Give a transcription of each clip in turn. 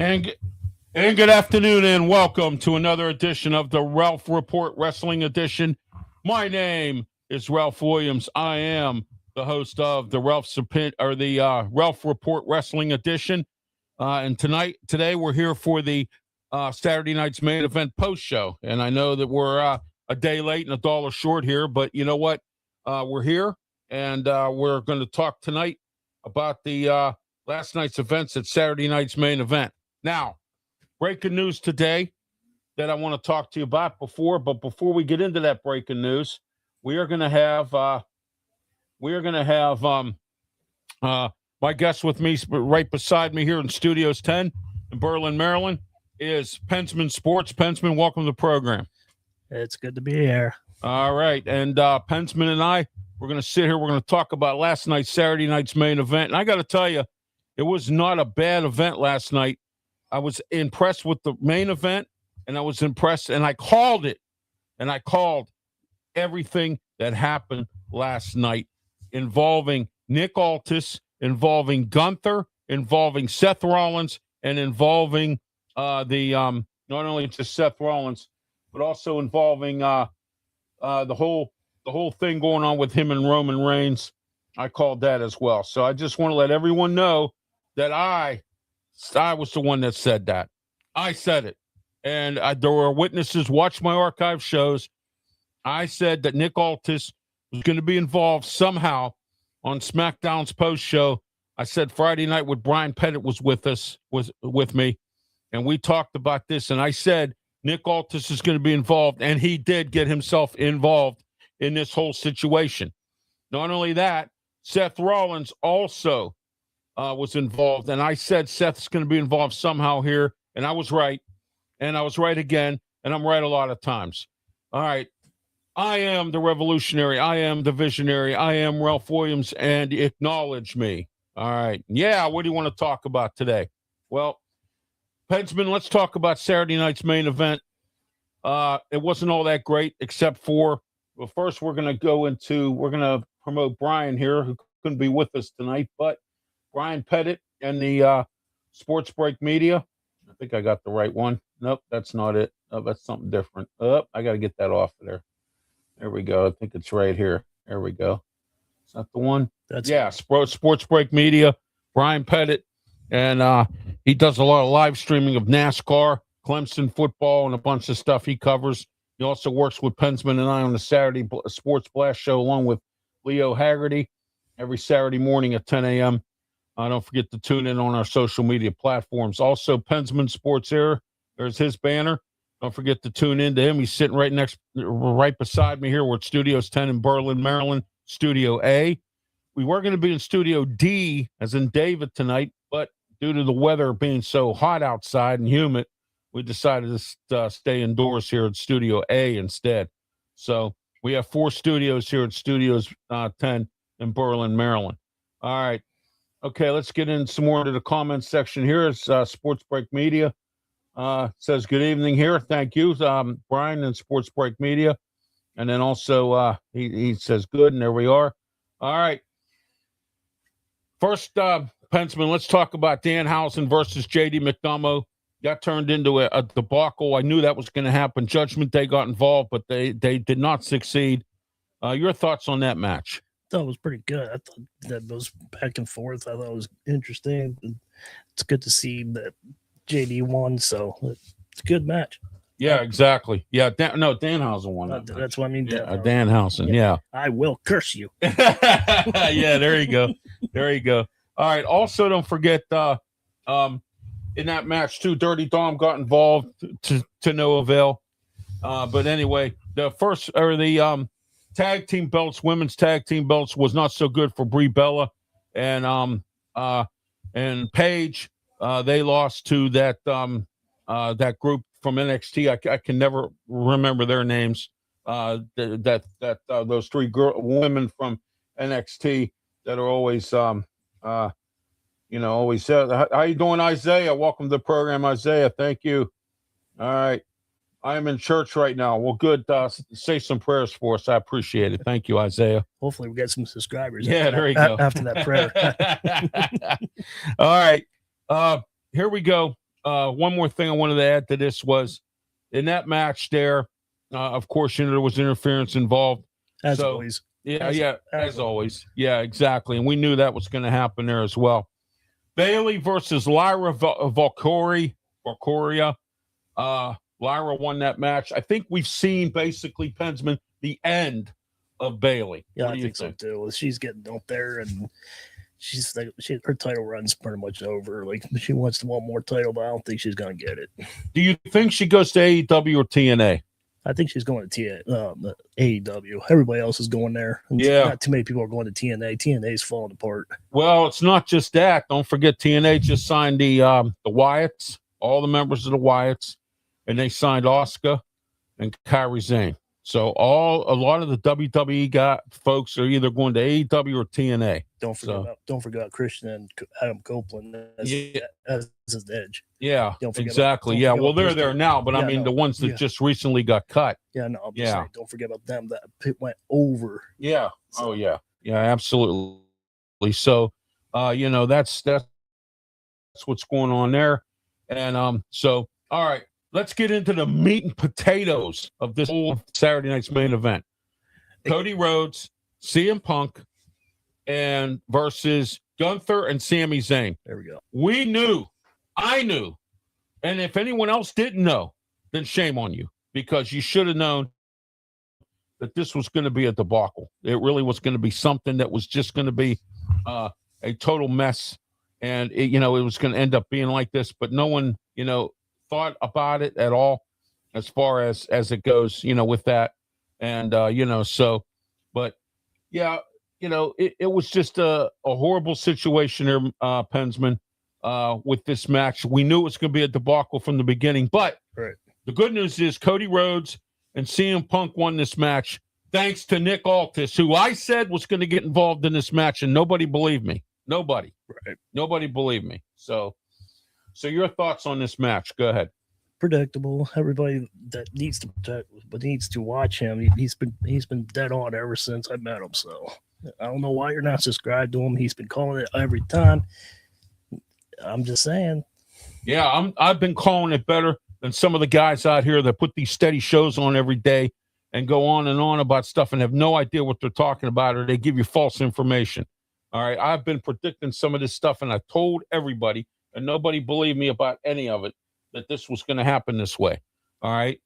And and good afternoon and welcome to another edition of the Ralph Report Wrestling Edition. My name is Ralph Williams. I am the host of the Ralph Report Wrestling Edition. And today we're here for the Saturday night's main event post show. And I know that we're a day late and $1 short here, but you know what? We're here and we're going to talk tonight about the last night's events at Saturday night's main event. Now, breaking news today that I want to talk to you about before we get into that breaking news, we are going to have my guest with me right beside me here in Studios 10 in Berlin, Maryland, is Pensman Sports. Pensman, welcome to the program. It's good to be here. All right, and Pensman and I, we're going to sit here. We're going to talk about last night's Saturday night's main event, and I got to tell you, it was not a bad event last night. I was impressed with the main event, and I was impressed, and I called it, and I called everything that happened last night involving Nick Aldis, involving Gunther, involving Seth Rollins, and involving not only just Seth Rollins, but also involving the whole thing going on with him and Roman Reigns. I called that as well. So I just want to let everyone know that I was the one that said that. I said it. And there were witnesses, watch my archive shows. I said that Nick Aldis was going to be involved somehow on SmackDown's post show. I said Friday night with Brian Pettit was with me, and we talked about this. And I said Nick Aldis is going to be involved, and he did get himself involved in this whole situation. Not only that, Seth Rollins also was involved, and I said Seth's going to be involved somehow here, and I was right, and I was right again, and I'm right a lot of times. All right, I am the revolutionary, I am the visionary, I am Ralph Williams, and acknowledge me. All right, yeah, what do you want to talk about today? Well, Pensman, let's talk about Saturday night's main event. It wasn't all that great, except for, well, first we're going to promote Brian here, who couldn't be with us tonight, but Brian Pettit and the Sports Break Media. I think I got the right one. Nope, that's not it. Oh, that's something different. I got to get that off of there. There we go. I think it's right here. There we go. Is that the one? Sports Break Media, Brian Pettit. And he does a lot of live streaming of NASCAR, Clemson football, and a bunch of stuff he covers. He also works with Pensman and I on the Saturday Sports Blast show, along with Leo Haggerty, every Saturday morning at 10 a.m. Don't forget to tune in on our social media platforms. Also, Pensman Sports Air, there's his banner. Don't forget to tune in to him. He's sitting right beside me here. We're at Studios 10 in Berlin, Maryland, Studio A. We were going to be in Studio D, as in David, tonight, but due to the weather being so hot outside and humid, we decided to stay indoors here at Studio A instead. So we have 4 studios here at Studios 10 in Berlin, Maryland. All right. Okay, let's get in some more into the comments section here. It's Sports Break Media. Says good evening here. Thank you, Brian and Sports Break Media. And then also he says good, and there we are. All right. First, Pensman, let's talk about Danhausen versus J.D. McDonough. Got turned into a debacle. I knew that was going to happen. Judgment Day got involved, but they did not succeed. Your thoughts on that match? I thought it was pretty good. I thought that goes back and forth. I thought it was interesting. It's good to see that JD won, so it's a good match. Yeah, exactly. Yeah, Danhausen won. That's what I mean. Danhausen, yeah. I will curse you. Yeah, there you go. There you go. All right. Also, don't forget in that match too, Dirty Dom got involved to no avail. But anyway, the tag team belts, women's tag team belts, was not so good for Brie Bella and Paige. They lost to that group from NXT. I can never remember their names. Those 3 women from NXT that are always always said, how you doing, Isaiah? Welcome to the program, Isaiah. Thank you. All right. I am in church right now. Well, good. Say some prayers for us. I appreciate it. Thank you, Isaiah. Hopefully we get some subscribers. Yeah, there you go. After that prayer. All right. Here we go. one more thing I wanted to add to this was in that match there, of course, there was interference involved. As always. As always. Yeah, exactly. And we knew that was going to happen there as well. Bayley versus Lyra Valkyria. Lyra won that match. I think we've seen basically, Pensman, the end of Bayley. Yeah, what do I you think so too. She's getting up there, and she's like, her title run's pretty much over. Like, she wants to want more title, but I don't think she's gonna get it. Do you think she goes to AEW or TNA? I think she's going to AEW. Everybody else is going there. Yeah. Not too many people are going to TNA. TNA's falling apart. Well, it's not just that. Don't forget, TNA just signed the Wyatts, all the members of the Wyatts, and they signed Asuka and Kairi Sane. So a lot of the WWE folks are either going to AEW or TNA. Don't forget about Christian and Adam Copeland as his edge. Yeah, exactly. Yeah, well, they're there now, but I mean, the ones that just recently got cut. Yeah, no, I'm just saying, don't forget about them. That went over. Yeah. So. Oh, yeah. Yeah, absolutely. So, that's what's going on there. And so, all right, let's get into the meat and potatoes of this whole Saturday night's main event. Cody Rhodes, CM Punk, and versus Gunther and Sami Zayn. There we go. We knew. I knew. And if anyone else didn't know, then shame on you, because you should have known that this was going to be a debacle. It really was going to be something that was just going to be a total mess. And, it was going to end up being like this. But no one, thought about it at all as far as it goes, with that. And, but, yeah, it was just a horrible situation there, Pensman. With this match, we knew it was going to be a debacle from the beginning, but The good news is Cody Rhodes and CM Punk won this match thanks to Nick Aldis, who I said was going to get involved in this match, and nobody believed me. Nobody believed me. So your thoughts on this match? Go ahead. Predictable. Everybody that needs to watch him. He's been dead on ever since I met him. So I don't know why you're not subscribed to him. He's been calling it every time. I'm just saying. Yeah, I've been calling it better than some of the guys out here that put these steady shows on every day and go on and on about stuff and have no idea what they're talking about, or they give you false information. All right, I've been predicting some of this stuff, and I told everybody, and nobody believed me about any of it, that this was going to happen this way. All right,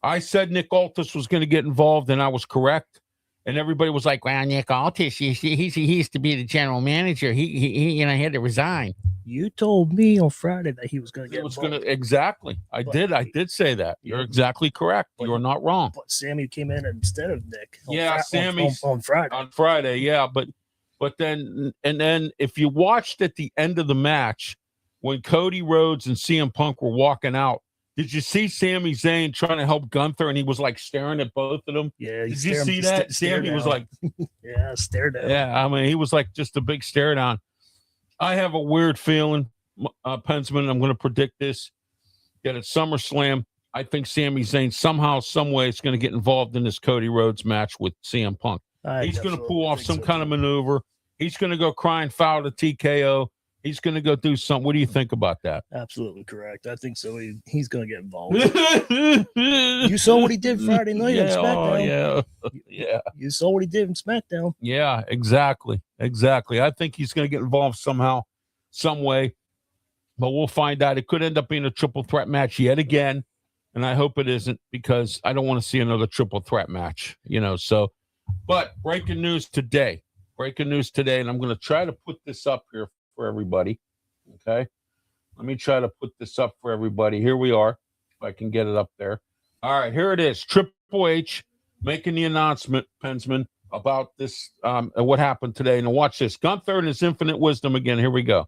I said Nick Aldis was going to get involved, and I was correct. And everybody was like, "Well, Nick Aldis, he used to be the general manager. He had to resign." You told me on Friday that he was going to get involved. Exactly. I did say that. You're exactly correct. You're not wrong. But Sammy came in instead of Nick. Sammy on Friday. On Friday, yeah. But then if you watched at the end of the match when Cody Rhodes and CM Punk were walking out, did you see Sami Zayn trying to help Gunther, and he was like staring at both of them? Yeah. Did you see that? Sammy was like, yeah, stared at him. Yeah, I mean, he was like just a big stare down. I have a weird feeling, Pensman, I'm going to predict this, that at SummerSlam, I think Sami Zayn somehow, some way is going to get involved in this Cody Rhodes match with CM Punk. He's going to pull off some kind of maneuver. He's going to go crying foul to TKO. He's going to go do something. What do you think about that? Absolutely correct. I think so. He's going to get involved. You saw what he did Friday night on SmackDown. Yeah. You saw what he did in SmackDown. Yeah, exactly. I think he's going to get involved somehow, some way. But we'll find out. It could end up being a triple threat match yet again. And I hope it isn't, because I don't want to see another triple threat match, So, but breaking news today. And I'm going to try to put this up here for everybody. Okay. Let me try to put this up for everybody. Here we are. If I can get it up there. All right, here it is. Triple H making the announcement, Pensman, about this, what happened today. And watch this. Gunther and his infinite wisdom again. Here we go.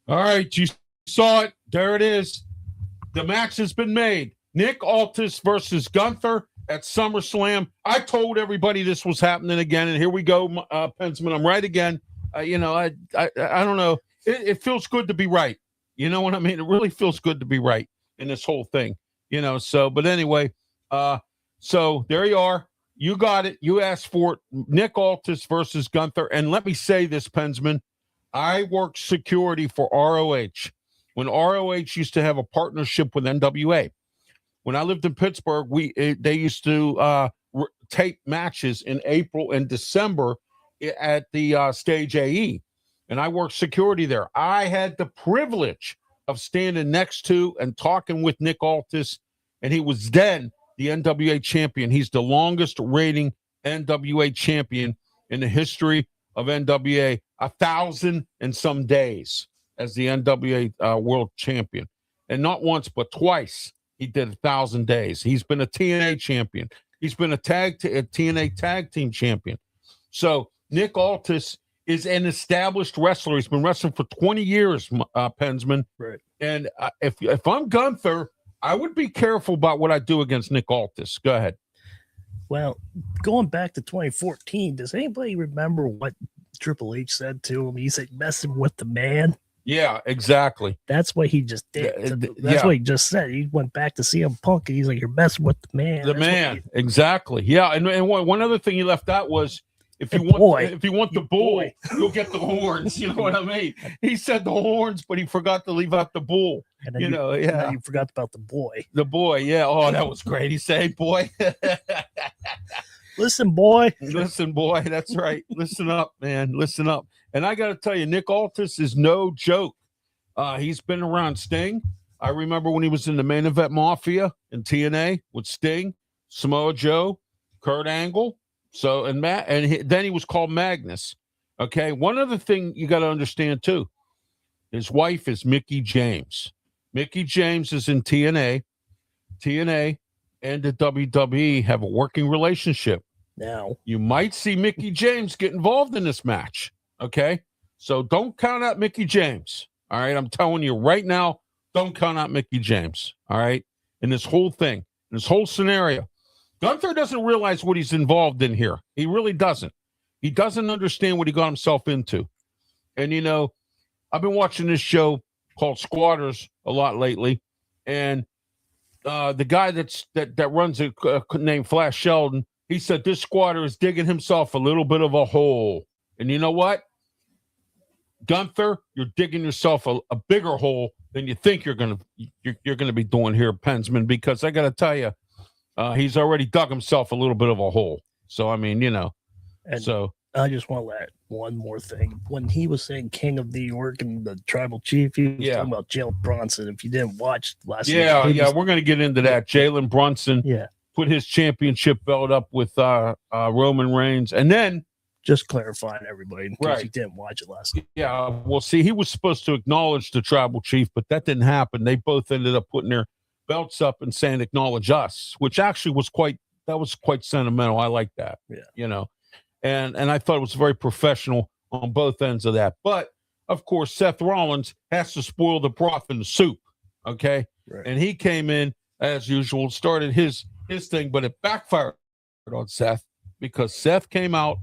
All right, you saw it. There it is. The match has been made. Nick Aldis versus Gunther at SummerSlam. I told everybody this was happening again, and here we go, Pensman. I'm right again. I don't know. It feels good to be right. You know what I mean? It really feels good to be right in this whole thing. So, but anyway, so there you are. You got it. You asked for it. Nick Aldis versus Gunther. And let me say this, Pensman. I worked security for ROH. When ROH used to have a partnership with NWA. When I lived in Pittsburgh, they used to tape matches in April and December at the Stage AE. And I worked security there. I had the privilege of standing next to and talking with Nick Aldis, and he was then the NWA champion. He's the longest reigning NWA champion in the history of NWA, 1,000 and some days as the NWA world champion. And not once, but twice he did 1,000 days. He's been a TNA champion. He's been a TNA tag team champion. So Nick Aldis is an established wrestler. He's been wrestling for 20 years, Pensman. Right. And if I'm Gunther, I would be careful about what I do against Nick Aldis. Go ahead. Well, going back to 2014, does anybody remember what Triple H said to him? He said, messing with the man. Yeah, exactly. That's what he just did. That's what he just said. He went back to CM Punk, and he's like, you're messing with the man. The man. Exactly. Yeah. And one other thing he left out was, if you want the bull, you'll get the horns. You know what I mean? He said the horns, but he forgot to leave out the bull. And then you forgot about the boy. The boy, yeah. Oh, that was great. He said, hey, boy. Listen, boy. Listen, boy. That's right. Listen up, man. Listen up. And I got to tell you, Nick Aldis is no joke. He's been around Sting. I remember when he was in the Main Event Mafia in TNA with Sting, Samoa Joe, Kurt Angle. So, and Matt, and then he was called Magnus. Okay. One other thing you got to understand too, his wife is Mickie James. Mickie James is in TNA. TNA and the WWE have a working relationship. Now, you might see Mickie James get involved in this match. Okay. So don't count out Mickie James. All right. I'm telling you right now, don't count out Mickie James. All right. In this whole thing, in this whole scenario. Gunther doesn't realize what he's involved in here. He really doesn't. He doesn't understand what he got himself into. And, I've been watching this show called Squatters a lot lately. And the guy that runs it, named Flash Sheldon, he said this squatter is digging himself a little bit of a hole. And you know what? Gunther, you're digging yourself a bigger hole than you think you're gonna be doing here, Pensman, because I got to tell you, he's already dug himself a little bit of a hole. So, I mean, And so I just want to add one more thing. When he was saying King of New York and the tribal chief, he was talking about Jalen Brunson. If you didn't watch last night, we're going to get into that. Jalen Brunson put his championship belt up with Roman Reigns. And then, just clarifying everybody in case you didn't watch it last night. Yeah, well, see, he was supposed to acknowledge the tribal chief, but that didn't happen. They both ended up putting their belts up and saying acknowledge us, which actually was quite sentimental. I like that. And I thought it was very professional on both ends of that. But of course, Seth Rollins has to spoil the broth in the soup. Okay. Right. And he came in as usual, started his thing, but it backfired on Seth because Seth came out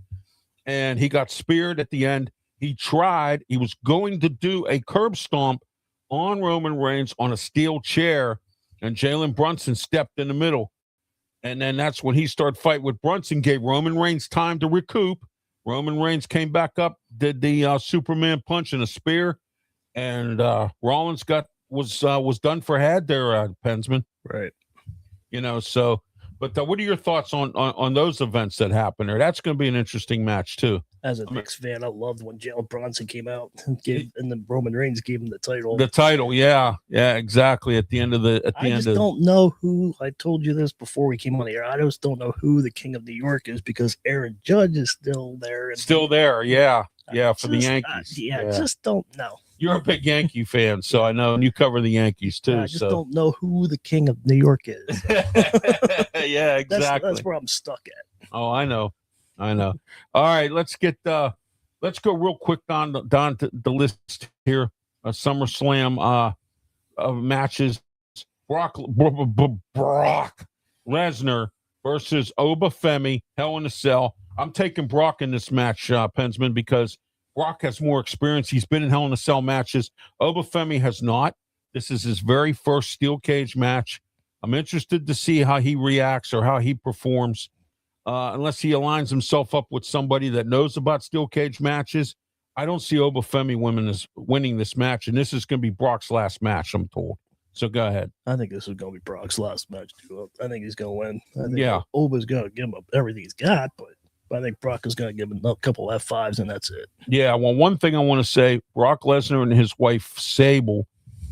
and he got speared at the end. He was going to do a curb stomp on Roman Reigns on a steel chair, and Jalen Brunson stepped in the middle. And then that's when he started fighting with Brunson, gave Roman Reigns time to recoup. Roman Reigns came back up, did the Superman punch and a spear, and Rollins was done for had there, Pensman. Right. So, but what are your thoughts on those events that happened there? That's going to be an interesting match too. As a Knicks fan, I loved when Jalen Brunson came out and then Roman Reigns gave him the title. The title, yeah, exactly. At the end of don't know who. I told you this before we came on the air. I just don't know who the King of New York is because Aaron Judge is still there. Still there, yeah, for the Yankees. Just don't know. You're a big Yankee fan, so I know, and you cover the Yankees too. I just don't know who the King of New York is. Yeah, exactly. That's where I'm stuck at. Oh, I know. All right, let's go real quick down to the list here. SummerSlam matches. Brock Lesnar versus Obafemi, Hell in a Cell. I'm taking Brock in this match, Pensman, because Brock has more experience. He's been in Hell in a Cell matches. Obafemi has not. This is his very first steel cage match. I'm interested to see how he reacts or how he performs, unless he aligns himself up with somebody that knows about steel cage matches. I don't see Obafemi winning this match, and this is going to be Brock's last match, I'm told. So go ahead. I think this is going to be Brock's last match, too. I think he's going to win. I think Yeah. Oba's going to give him everything he's got, but I think Brock is going to give him a couple F5s, and that's it. Yeah, well, one thing I want to say, Brock Lesnar and his wife, Sable,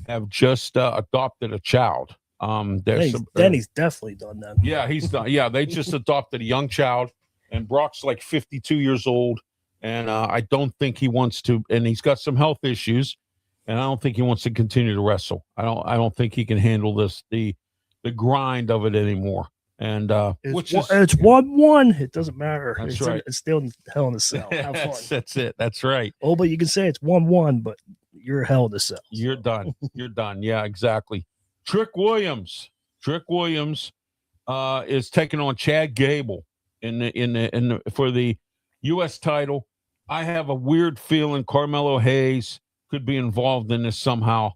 have just adopted a child. Danny's definitely done that. Yeah, he's done. Yeah, they just adopted a young child, and Brock's like 52 years old, and I don't think he wants to, and he's got some health issues, and I don't think he wants to continue to wrestle. I don't think he can handle the grind of it anymore. And it's 1-1. It doesn't matter. That's right. It's still Hell in a Cell. Have fun. That's it. That's right. Oh, but you can say it's 1-1, but you're Hell in a Cell. You're done. You're done. Yeah, exactly. Trick Williams is taking on Chad Gable for the U.S. title. I have a weird feeling Carmelo Hayes could be involved in this somehow,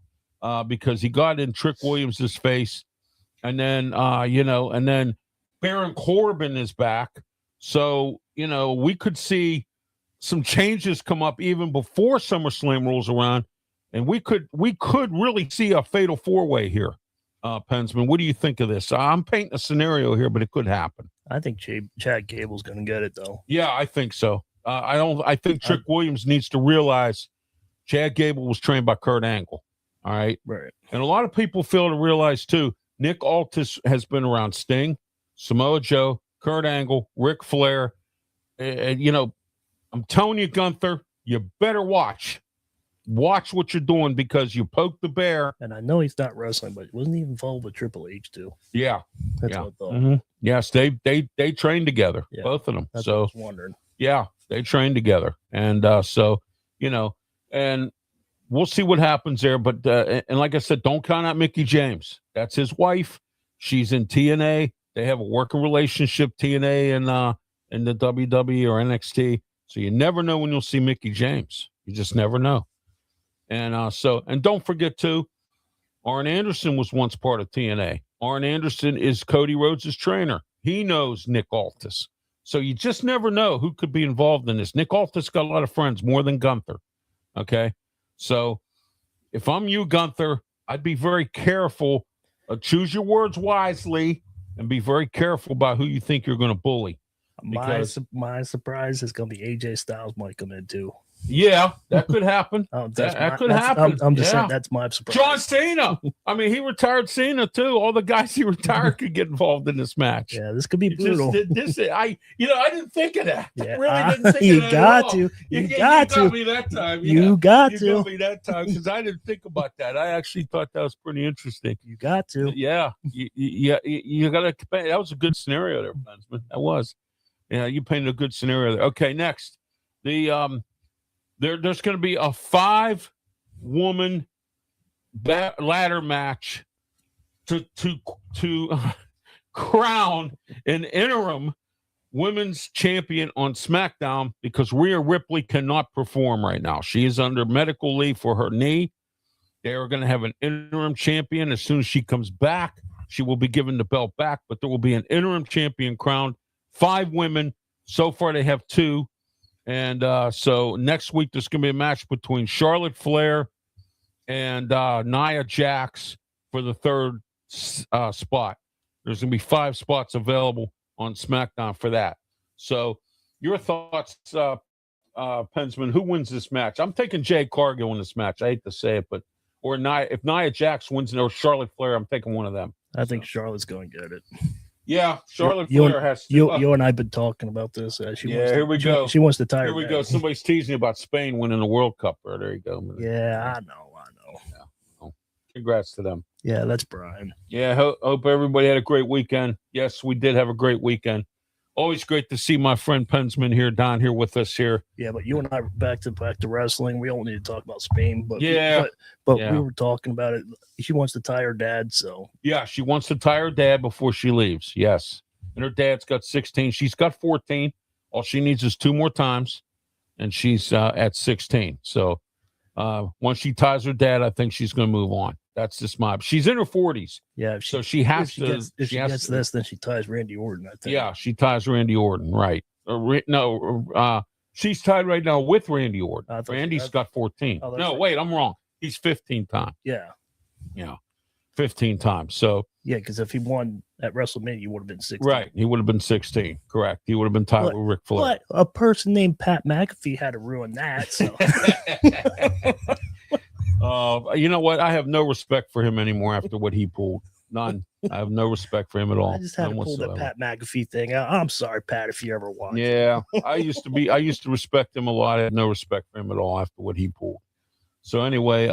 because he got in Trick Williams's face, and then and then Baron Corbin is back, so we could see some changes come up even before SummerSlam rolls around, and we could really see a fatal four-way here. Pensman, what do you think of this? I'm painting a scenario here, but it could happen. I think Chad Gable's going to get it, though. Yeah, I think so. I think Trick Williams needs to realize Chad Gable was trained by Kurt Angle. All right. Right. And a lot of people fail to realize, too, Nick Aldis has been around Sting, Samoa Joe, Kurt Angle, Ric Flair. I'm telling you, Gunther, you better watch. Watch what you're doing, because you poked the bear. And I know he's not wrestling, but wasn't he involved with Triple H, too? Yeah. That's what I thought. Mm-hmm. Yes, they trained together, both of them. That's what I was wondering. Yeah, they trained together. And and we'll see what happens there. But and like I said, don't count out Mickie James. That's his wife. She's in TNA. They have a working relationship, TNA and the WWE or NXT. So you never know when you'll see Mickie James. You just never know. And and don't forget too, Arn Anderson was once part of TNA. Arn Anderson is Cody Rhodes' trainer. He knows Nick Aldis. So you just never know who could be involved in this. Nick Aldis got a lot of friends, more than Gunther. Okay? So if I'm you, Gunther, I'd be very careful. Choose your words wisely and be very careful about who you think you're going to bully. My surprise is going to be AJ Styles might come in too. Yeah, that could happen. That could happen. I'm just saying that's my surprise. John Cena. I mean, he retired Cena too. All the guys he retired could get involved in this match. Yeah, this could be brutal. I didn't think of that. Yeah, I really didn't think you of that. got to. You got me that time. You got to. You got me that time, because I didn't think about that. I actually thought that was pretty interesting. You got to. Yeah, you got to. That was a good scenario there, Bensman. That was. Yeah, you painted a good scenario there. Okay, next There's going to be a 5-woman ladder match to crown an interim women's champion on SmackDown, because Rhea Ripley cannot perform right now. She is under medical leave for her knee. They are going to have an interim champion. As soon as she comes back, she will be given the belt back, but there will be an interim champion crowned. 5 women. So far, they have 2. And so next week, there's going to be a match between Charlotte Flair and Nia Jax for the 3rd spot. There's going to be 5 spots available on SmackDown for that. So your thoughts, Pensman, who wins this match? I'm taking Jade Cargill in this match. I hate to say it, but if Nia Jax wins it or Charlotte Flair, I'm taking one of them. I think Charlotte's going to get it. Yeah, Charlotte Flair has to. You and I have been talking about this. Here we go. She wants to tie. Here we go. Somebody's teasing about Spain winning the World Cup. There you go. Yeah, I know. Yeah. Oh, congrats to them. Yeah, that's Brian. Yeah, hope everybody had a great weekend. Yes, we did have a great weekend. Always great to see my friend Pensman here, down here with us here. Yeah, but you and I are back to wrestling. We don't need to talk about Spain, but Yeah. but Yeah. we were talking about it. She wants to tie her dad, so Yeah, she wants to tie her dad before she leaves. Yes. And her dad's got 16. She's got 14. All she needs is 2 more times, and she's at 16. So once she ties her dad, I think she's going to move on. That's just my. She's in her 40s. yeah. So she has to. If she has gets to- this, then she ties Randy Orton. I think. Yeah, she ties Randy Orton, right? She's tied right now with Randy Orton. I thought Randy's got 14. Oh, that's No, right. wait, I'm wrong. He's 15 times. Yeah. Yeah, 15 times. So Yeah, because if he won at WrestleMania, he would have been 16. right, he would have been 16. Correct. He would have been tied But- with Ric Flair. But a person named Pat McAfee had to ruin that. So You know what? I have no respect for him anymore after what he pulled. None. I have no respect for him at all. I just had to None pull that whatsoever. Pat McAfee thing out. I'm sorry, Pat, if you ever watch. Yeah, I used to respect him a lot. I had no respect for him at all after what he pulled. So anyway,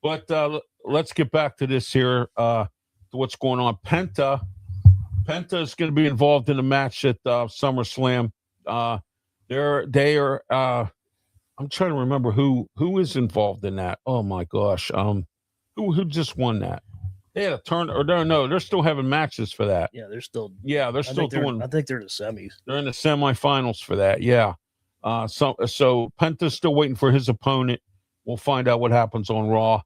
but let's get back to this here. To what's going on? Penta is going to be involved in a match at SummerSlam. They are. I'm trying to remember who is involved in that. Oh my gosh. Who just won that? They had a turn, or no, they're still having matches for that. Yeah, they're still. Yeah, they're I still think they're, doing. I think they're in the semis. They're in the semifinals for that. Yeah. So Penta's still waiting for his opponent. We'll find out what happens on Raw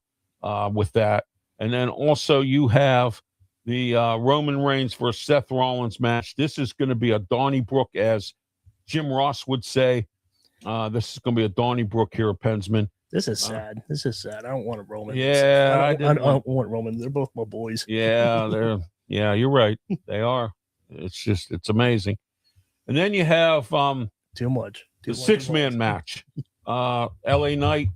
with that. And then also you have the Roman Reigns versus Seth Rollins match. This is going to be a Donnybrook, as Jim Ross would say. This is going to be a Donnybrook here, Pensman. This is sad. This is sad. I don't want a Roman. Yeah, I didn't don't want Roman. They're both my boys. Yeah, you're right. They are. It's amazing. And then you have Too much. the 6-man match. LA Knight,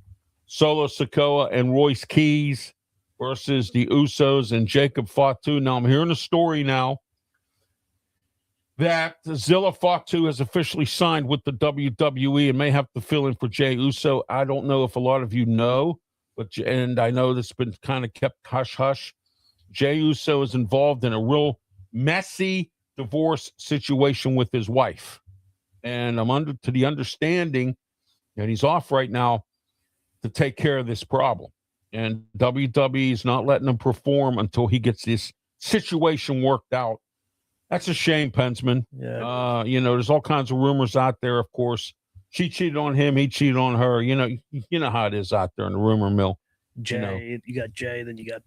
Solo Sikoa, and Royce Keys versus the Usos and Jacob Fatu. Now I'm hearing a story now that Zilla Fatu has officially signed with the WWE and may have to fill in for Jey Uso. I don't know if a lot of you know, and I know this has been kind of kept hush-hush. Jey Uso is involved in a real messy divorce situation with his wife. And I'm under to the understanding that he's off right now to take care of this problem. And WWE is not letting him perform until he gets this situation worked out. That's a shame, Pensman. Yeah. There's all kinds of rumors out there, of course. She cheated on him, he cheated on her. You know how it is out there in the rumor mill. Jay, you got Jay, then you got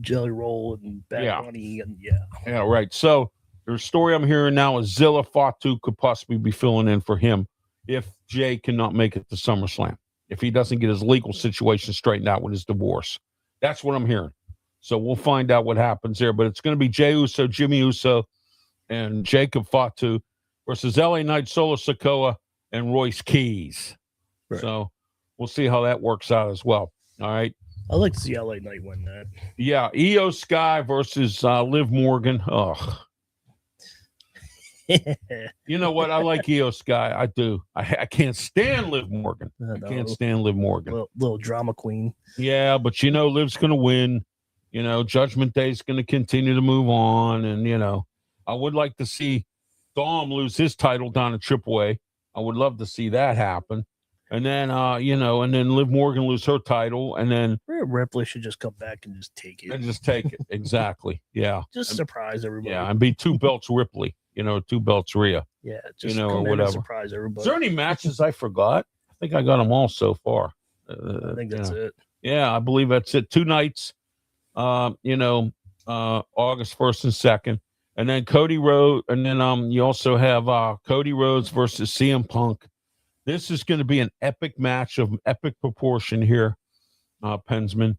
Jelly Roll and Bad Yeah. Bunny, and Yeah, right. So the story I'm hearing now is Zilla Fatu could possibly be filling in for him if Jay cannot make it to SummerSlam, if he doesn't get his legal situation straightened out with his divorce. That's what I'm hearing. So we'll find out what happens there. But it's going to be Jey Uso, Jimmy Uso, and Jacob Fatu versus LA Knight, Solo Sikoa, and Royce Keys. Right. So we'll see how that works out as well. All right. I'd like to see LA Knight win that. Yeah. Io Sky versus Liv Morgan. Ugh. You know what? I like Io Sky. I do. I can't stand Liv Morgan. I can't stand Liv Morgan. Little drama queen. Yeah, but Liv's going to win. Judgment Day is going to continue to move on. And, I would like to see Dom lose his title down at AAA. I would love to see that happen. And then, and then Liv Morgan lose her title. And then Rhea Ripley should just come back and just take it. and just take it. Exactly. Yeah. Just surprise everybody. Yeah. And be 2 belts Ripley, 2 belts Rhea. Yeah, just or come in and whatever. surprise Is everybody. there any matches I forgot? I think I got them all so far. I think that's it. Yeah, I believe that's it. 2 nights, August 1st and 2nd. And then Cody Rhodes. And then you also have Cody Rhodes versus CM Punk. This is going to be an epic match of epic proportion here, Pensman.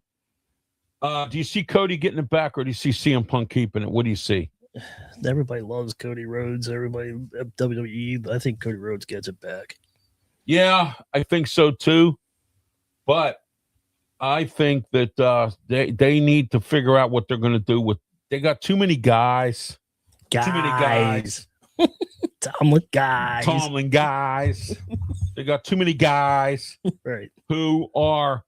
Do you see Cody getting it back, or do you see CM Punk keeping it? What do you see? Everybody loves Cody Rhodes. Everybody at WWE. I think Cody Rhodes gets it back. Yeah, I think so too. But I think that they need to figure out what they're going to do with. They got too many guys. Too many guys. Tomlin guys. They got too many guys Right. who are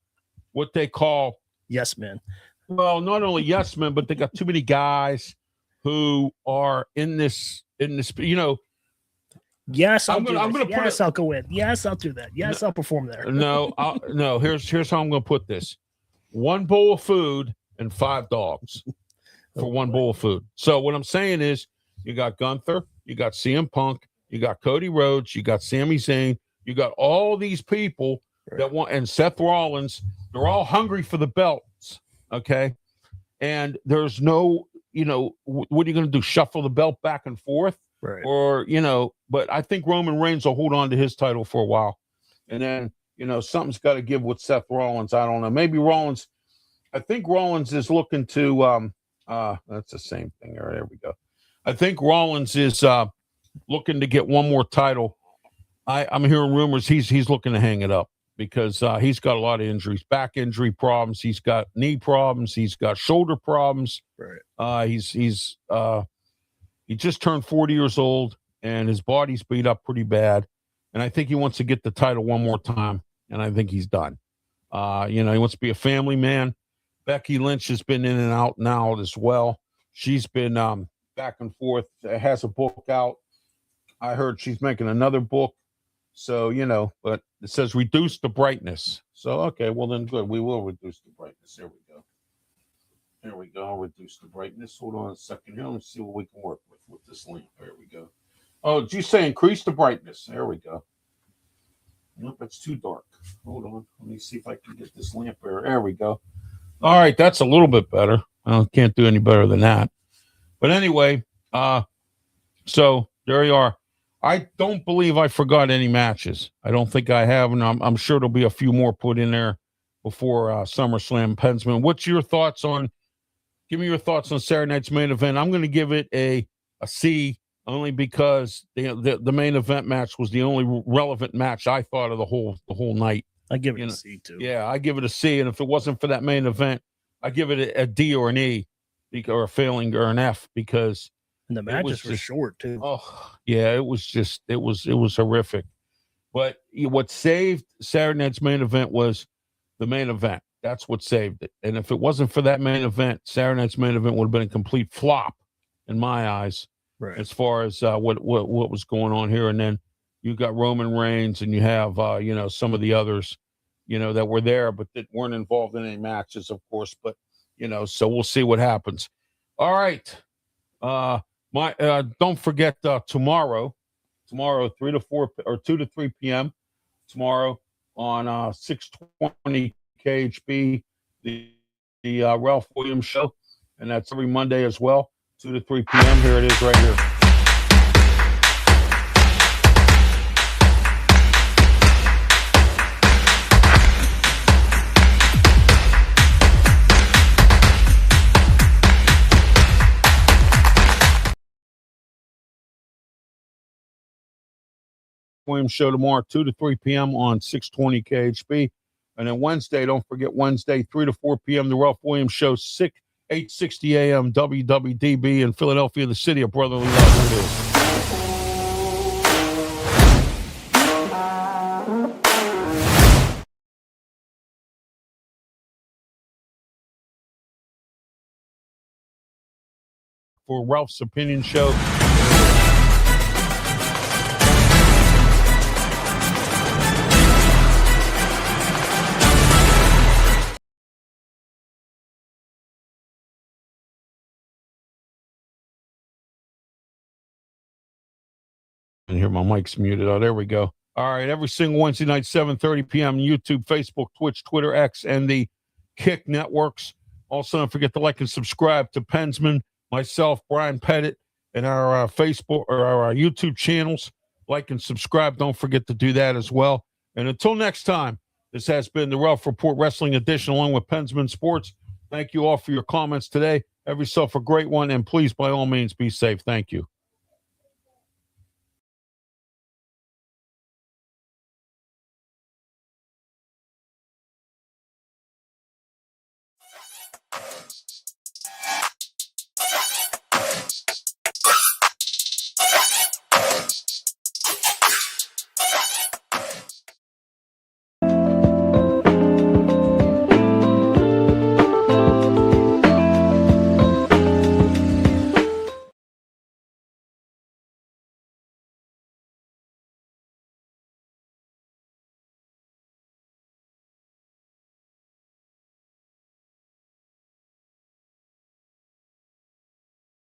what they call, Yes, man. well, not only yes men, but they got too many guys who are in this. Yes, I'm gonna put yes, it. I'll go in. Yes, I'll do that. Yes, I'll perform there. No. Here's how I'm gonna put this: 1 bowl of food and 5 dogs for 1 bowl of food. So what I'm saying is, you got Gunther, you got CM Punk, you got Cody Rhodes, you got Sami Zayn, you got all these people that want, and Seth Rollins. They're all hungry for the belts. Okay, and there's no, what are you going to do? Shuffle the belt back and forth? Right. Or, but I think Roman Reigns will hold on to his title for a while. And then, something's got to give with Seth Rollins. I don't know. Maybe Rollins, I think Rollins is looking to, that's the same thing. All right, there we go. I think Rollins is looking to get one more title. I'm hearing rumors he's looking to hang it up because he's got a lot of injuries, back injury problems. He's got knee problems. He's got shoulder problems. Right. He just turned 40 years old, and his body's beat up pretty bad. And I think he wants to get the title one more time, and I think he's done. He wants to be a family man. Becky Lynch has been in and out as well. She's been back and forth, has a book out. I heard she's making another book. So, but it says reduce the brightness. So, okay, well then good. We will reduce the brightness. There we go. There we go. I'll reduce the brightness. Hold on a second here. Let's see what we can work with this link. There we go. Oh, did you say increase the brightness? There we go. Nope, that's too dark. Hold on. Let me see if I can get this lamp there. There we go. All right, that's a little bit better. I can't do any better than that. But anyway, so there you are. I don't believe I forgot any matches. I don't think I have, and I'm sure there'll be a few more put in there before SummerSlam. Pensman, what's your thoughts on? Give me your thoughts on Saturday night's main event. I'm going to give it a C, only because the main event match was the only relevant match I thought of the whole night. I give it a C too. Yeah, I give it a C, and if it wasn't for that main event, I give it a D or an E, or a failing, or an F, because. And the matches were short too. Oh, yeah, it was horrific. But what saved Saturday night's main event was the main event. That's what saved it. And if it wasn't for that main event, Saturday night's main event would have been a complete flop in my eyes, right, as far as what was going on here. And then you got Roman Reigns, and you have some of the others, that were there but that weren't involved in any matches, of course. But so we'll see what happens. All right. Don't forget tomorrow 3 to 4 or 2 to 3 p.m. tomorrow on 620 KHB, the Ralph Williams show, and that's every Monday as well, 2 to 3 p.m. Here it is right here. Williams show tomorrow, 2 to 3 p.m. on 620 KHB. And then Wednesday, don't forget Wednesday, 3 to 4 p.m., the Ralph Williams show, 860 a.m. WWDB in Philadelphia, the city of brotherly love. Here it is. For Ralph's Opinion Show. And here my mic's muted. Oh, there we go. All right, every single Wednesday night, 7:30 p.m. YouTube, Facebook, Twitch, Twitter, X, and the Kick networks. Also, don't forget to like and subscribe to Pensman, myself, Brian Pettit, and our Facebook or our YouTube channels. Like and subscribe. Don't forget to do that as well. And until next time, this has been the Ralph Report Wrestling Edition, along with Pensman Sports. Thank you all for your comments today. Have yourself a great one, and please, by all means, be safe. Thank you.